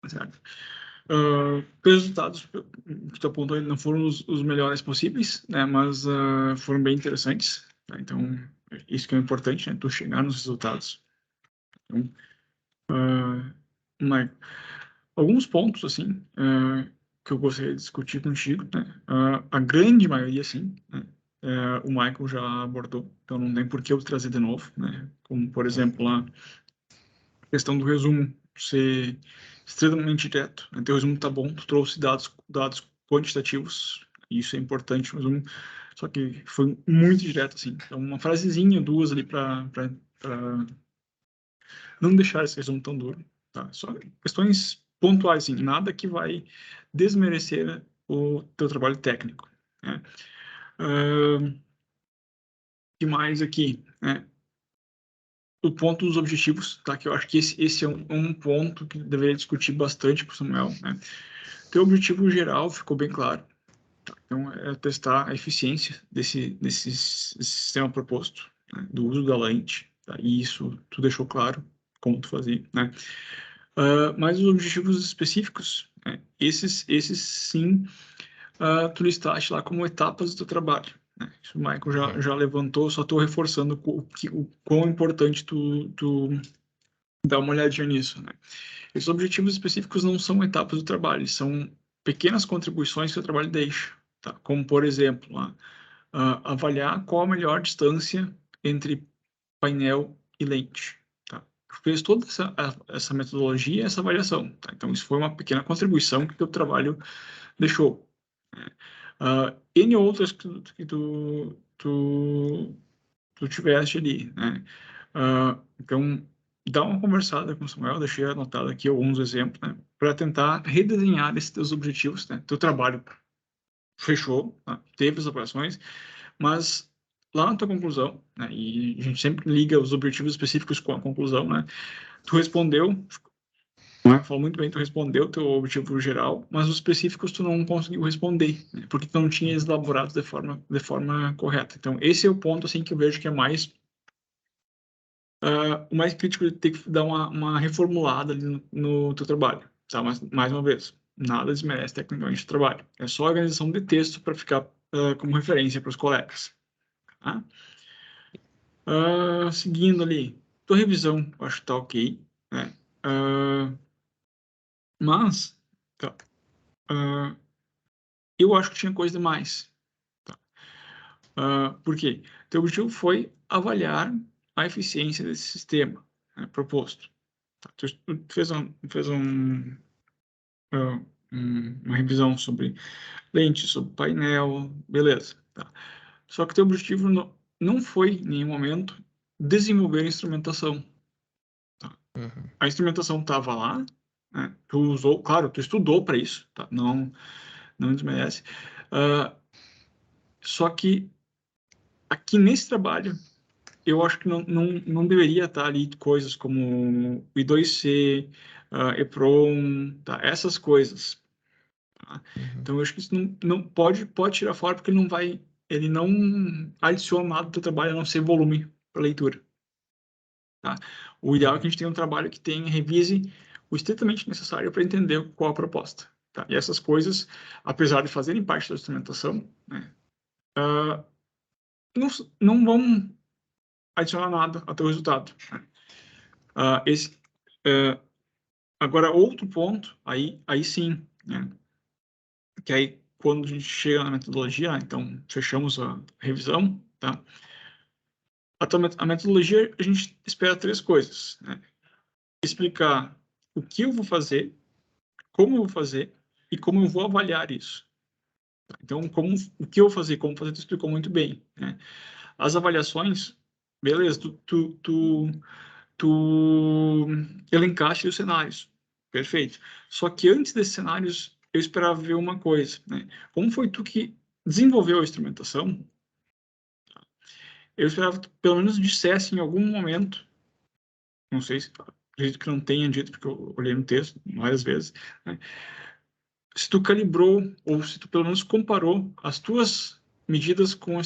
Certo. Os resultados que tu apontou não foram os melhores possíveis, né, mas foram bem interessantes. Tá? Então, isso que é importante, né, tu chegar nos resultados. Então, Michael, alguns pontos, assim, que eu gostaria de discutir contigo, né? A grande maioria, sim, né? O Michael já abordou, então não tem por que eu trazer de novo, né? Como, por exemplo, a questão do resumo ser extremamente direto, né? Teu resumo tá bom, tu trouxe dados quantitativos, isso é importante, o resumo, só que foi muito direto, assim. Então, uma frasezinha, 2 ali para não deixar esse resumo tão duro, tá? Só questões pontuais, assim, nada que vai desmerecer o teu trabalho técnico, né? Que mais aqui, né? O ponto dos objetivos, tá? Que eu acho que esse é um ponto que deveria discutir bastante com o Samuel, né? Teu objetivo geral ficou bem claro, tá? Então, é testar a eficiência desse sistema proposto, né? Do uso da lente, tá? E isso tu deixou claro como tu fazia, né? Mas os objetivos específicos, né? Esses sim, tu listaste lá como etapas do teu trabalho, né? Isso o Michael já levantou, só estou reforçando o quão importante tu dar uma olhadinha nisso, né? Esses objetivos específicos não são etapas do trabalho, são pequenas contribuições que o trabalho deixa, tá? Como, por exemplo, avaliar qual a melhor distância entre painel e lente, tá? Fez toda essa metodologia, essa avaliação, tá? Então, isso foi uma pequena contribuição que o teu trabalho deixou, né? N outras que tu tiveste ali, né? Então, dá uma conversada com o Samuel, deixei anotado aqui alguns exemplos, né? Para tentar redesenhar esses teus objetivos, né? Teu trabalho fechou, tá? Teve as operações, Mas lá na tua conclusão, né, e a gente sempre liga os objetivos específicos com a conclusão, né? Tu respondeu, né, falou muito bem, tu respondeu o teu objetivo geral, mas os específicos tu não conseguiu responder, né, porque tu não tinha elaborado de forma correta. Então, esse é o ponto, assim, que eu vejo que é mais o mais crítico de ter que dar uma reformulada ali no teu trabalho, tá? Mas, mais uma vez, nada desmerece tecnicamente o trabalho. É só organização de texto para ficar como referência para os colegas, tá? Seguindo ali, tua revisão, eu acho que tá ok, né? Mas, tá, eu acho que tinha coisa demais. Tá? Por quê? Teu objetivo foi avaliar a eficiência desse sistema, né, proposto. Tá? Tu uma revisão sobre lente, sobre painel, beleza. Tá? Só que teu objetivo não foi, em nenhum momento, desenvolver a instrumentação. Tá? Uhum. A instrumentação estava lá, né? Tu usou, claro, tu estudou para isso, tá? Não desmerece. Só que aqui nesse trabalho, eu acho que não deveria estar ali coisas como I2C, EPROM, tá? Essas coisas. Tá? Uhum. Então, eu acho que isso não pode tirar fora, porque ele não adiciona nada do teu trabalho, a não ser volume para leitura. Tá? O ideal é que a gente tenha um trabalho que revise o estritamente necessário para entender qual a proposta. Tá? E essas coisas, apesar de fazerem parte da instrumentação, né, não vão adicionar nada ao teu resultado. Né? Agora, outro ponto, aí sim, né? Que aí, quando a gente chega na metodologia, então, fechamos a revisão, tá? A metodologia, a gente espera 3 coisas, né? Explicar o que eu vou fazer, como eu vou fazer e como eu vou avaliar isso. Então, o que eu vou fazer, como fazer, tu explicou muito bem, né? As avaliações, beleza, tu elencaste os cenários, perfeito. Só que antes desses cenários, eu esperava ver uma coisa, né? Como foi tu que desenvolveu a instrumentação, eu esperava que tu, pelo menos, dissesse em algum momento, não sei se, acredito que não tenha dito, porque eu olhei no texto várias vezes, né? Se tu calibrou, ou se tu pelo menos comparou as tuas medidas com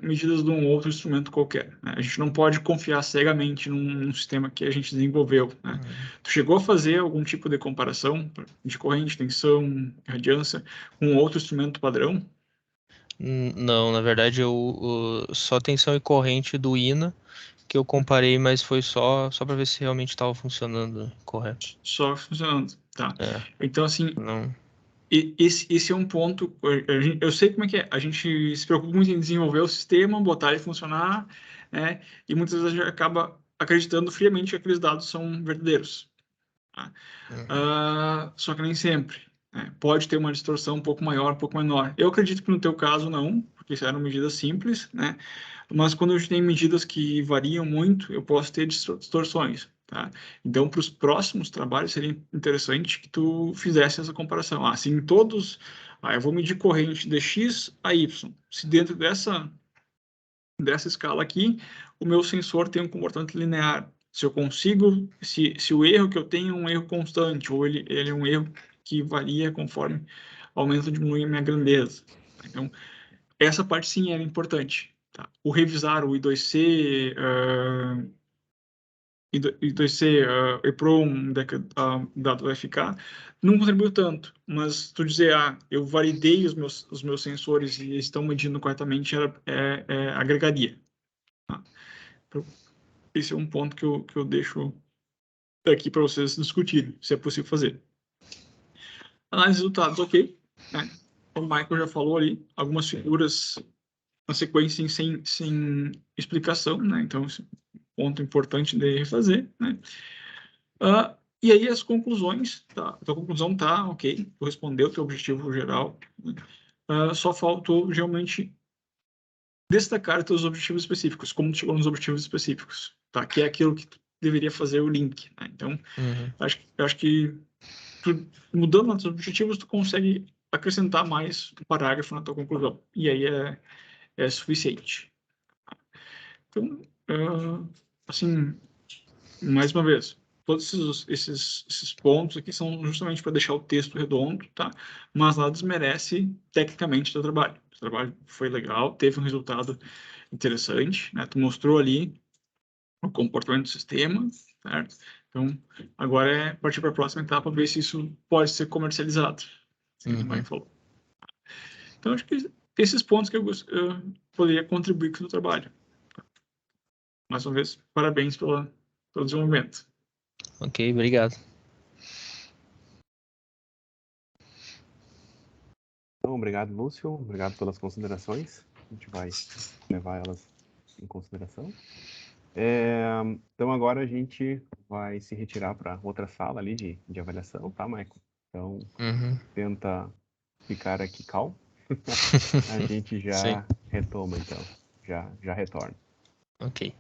medidas de um outro instrumento qualquer, né? A gente não pode confiar cegamente num sistema que a gente desenvolveu, né? Uhum. Tu chegou a fazer algum tipo de comparação de corrente, tensão, radiância com outro instrumento padrão? Não, na verdade, só tensão e corrente do INA que eu comparei, mas foi só para ver se realmente estava funcionando correto. Só funcionando, tá. É, Então, assim, não. esse é um ponto, eu sei como é que é, a gente se preocupa muito em desenvolver o sistema, botar ele funcionar, né, e muitas vezes a gente acaba acreditando friamente que aqueles dados são verdadeiros. Tá? Uhum. Só que nem sempre, né? Pode ter uma distorção um pouco maior, um pouco menor. Eu acredito que no teu caso não, porque eram medidas simples, né? Mas quando a gente tem medidas que variam muito, eu posso ter distorções, tá? Então, para os próximos trabalhos, seria interessante que tu fizesse essa comparação. Se em todos, eu vou medir corrente de X a Y. Se dentro dessa escala aqui, o meu sensor tem um comportamento linear. Se eu consigo, se o erro que eu tenho é um erro constante, ou ele é um erro que varia conforme aumenta ou diminui a minha grandeza. Então, essa parte sim era importante. Tá? O revisar o I2C, EPROM, dado FK, não contribuiu tanto, mas tu dizer, eu validei os meus sensores e estão medindo corretamente, agregaria. Tá? Então, esse é um ponto que eu deixo aqui para vocês discutirem, se é possível fazer. Análise de resultados, ok. Né? O Michael já falou ali, algumas figuras na sequência sem explicação, né? Então, esse é um ponto importante de refazer, né? E aí as conclusões, tá? A tua conclusão tá, ok, tu respondeu o teu objetivo geral, né? Só faltou realmente destacar teus objetivos específicos, como tu chegou nos objetivos específicos, tá? Que é aquilo que tu deveria fazer o link, né? Então, Uhum. eu acho que tu, mudando os objetivos, tu consegue acrescentar mais um parágrafo na tua conclusão. E aí é suficiente. Então, assim, mais uma vez, todos esses pontos aqui são justamente para deixar o texto redondo, tá? Mas nada desmerece tecnicamente o teu trabalho. O trabalho foi legal, teve um resultado interessante, né? Tu mostrou ali o comportamento do sistema, certo? Então, agora é partir para a próxima etapa, ver se isso pode ser comercializado. Assim, como falou. Então, acho que esses pontos que eu poderia contribuir com o seu trabalho. Mais uma vez, parabéns pelo desenvolvimento. Ok, obrigado. Então, obrigado, Lúcio. Obrigado pelas considerações. A gente vai levar elas em consideração. Então, agora a gente vai se retirar para outra sala ali de avaliação, tá, Michael? Então, tenta ficar aqui calmo. A gente já retoma, então. Já retorna. Ok.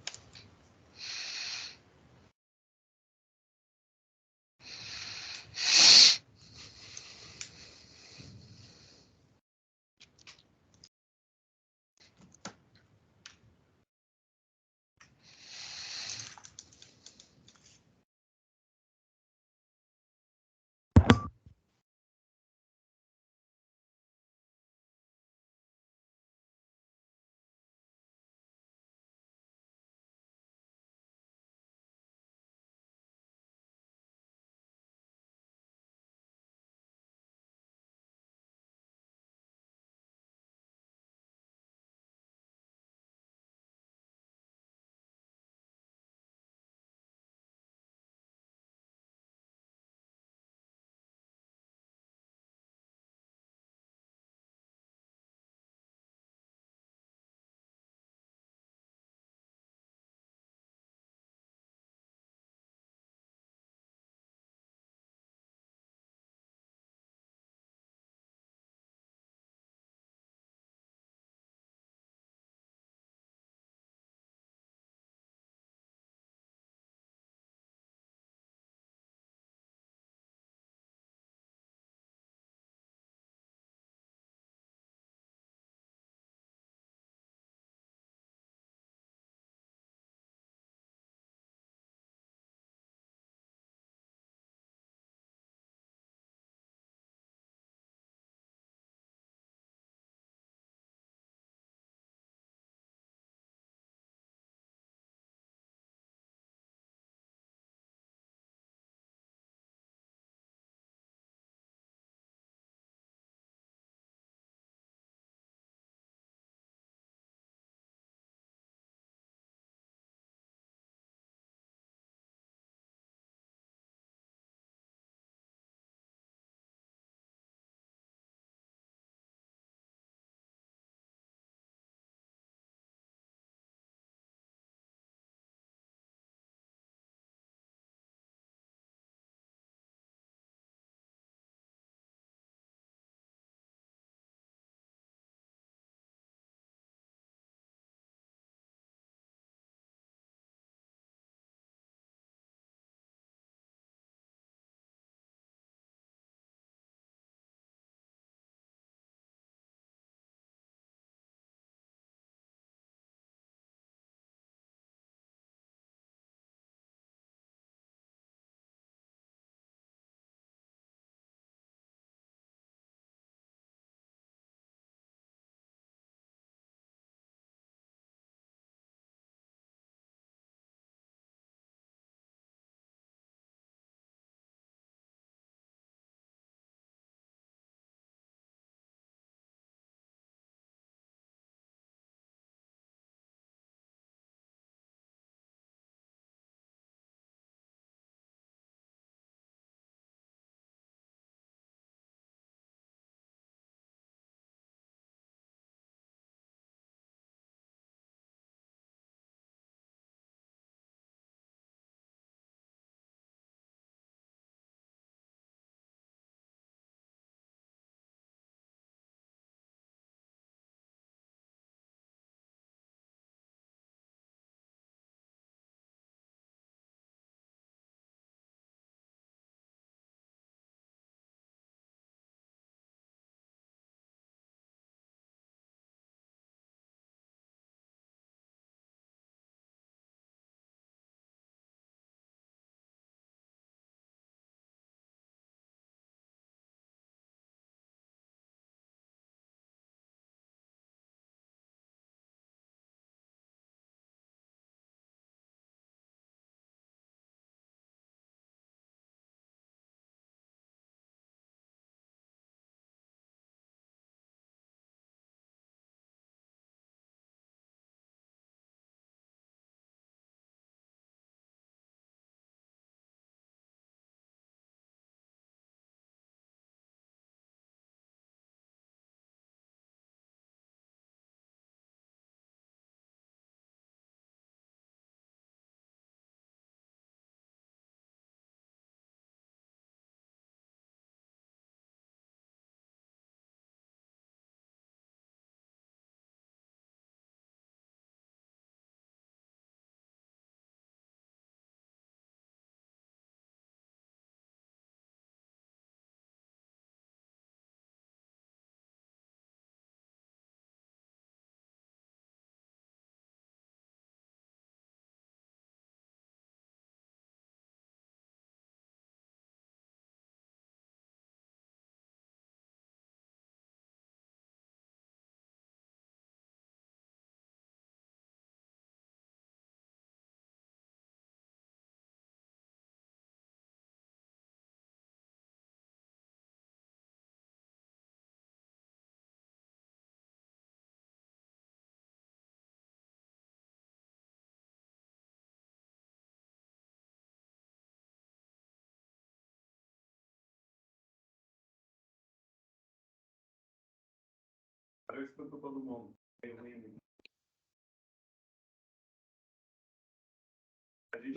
Eu escuto todo mundo.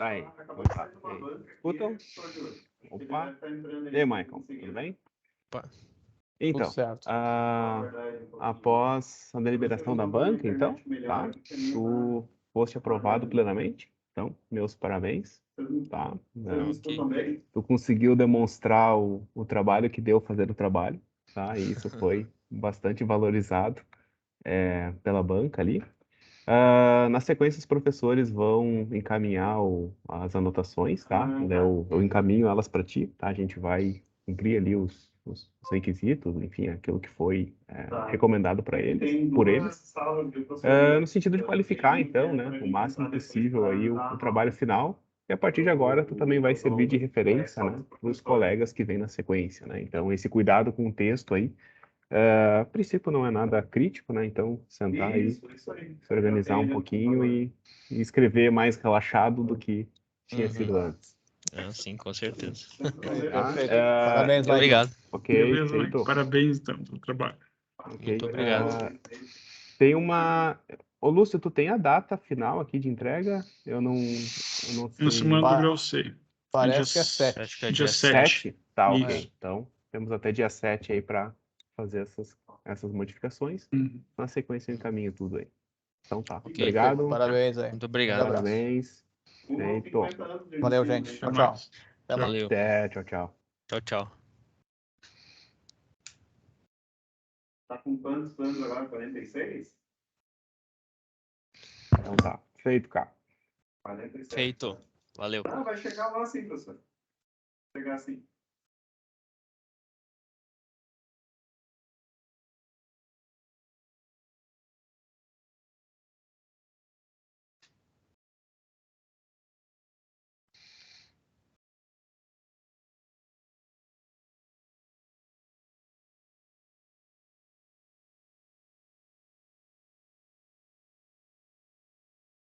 Aí, vamos lá. Escutam? Opa. E aí, Michael, tudo bem? Opa. Então, Tudo certo. após a deliberação da banca, então, tá? Tu foste aprovado plenamente. Então, meus parabéns, tá? Ok. Tu conseguiu demonstrar o trabalho que deu fazer o trabalho, tá? E isso foi bastante valorizado pela banca ali. Na sequência, os professores vão encaminhar as anotações, tá? Eu encaminho elas para ti, tá? A gente vai cumprir ali os requisitos, enfim, aquilo que foi recomendado para eles, por eles, no sentido de qualificar, então, né, o máximo possível aí o trabalho final. E a partir de agora, tu também vai servir de referência, né, para os colegas que vêm na sequência, né? Então, esse cuidado com o texto aí, a princípio não é nada crítico, né? Então, sentar aí, se organizar um pouquinho e escrever mais relaxado do que tinha sido antes. Sim, com certeza. Perfeito. Parabéns, Muito obrigado. Ok, Beleza, feito. Mike. Parabéns, então, pelo trabalho. Ok. Muito obrigado. Tem uma... Ô, Lúcio, tu tem a data final aqui de entrega? Eu não sei. Na semana do grau C. Parece que é 7. Acho que é Dia dia 7. 7? Tá, ok. Isso. Então, temos até dia 7 aí para fazer essas modificações. Uhum. Na sequência, eu encaminho tudo aí. Então tá. Ok. Obrigado. Parabéns aí. Muito Grande obrigado. abraço. Parabéns. Feito. Valeu, gente. Até Tchau, tchau. mais. Até mais. Valeu. Até, tchau, tchau. Tchau, tchau. Tá com quantos anos agora? 46? Então tá. Feito, cara. 47. Feito. Valeu. Não, vai chegar lá sim, professor. Vai chegar assim.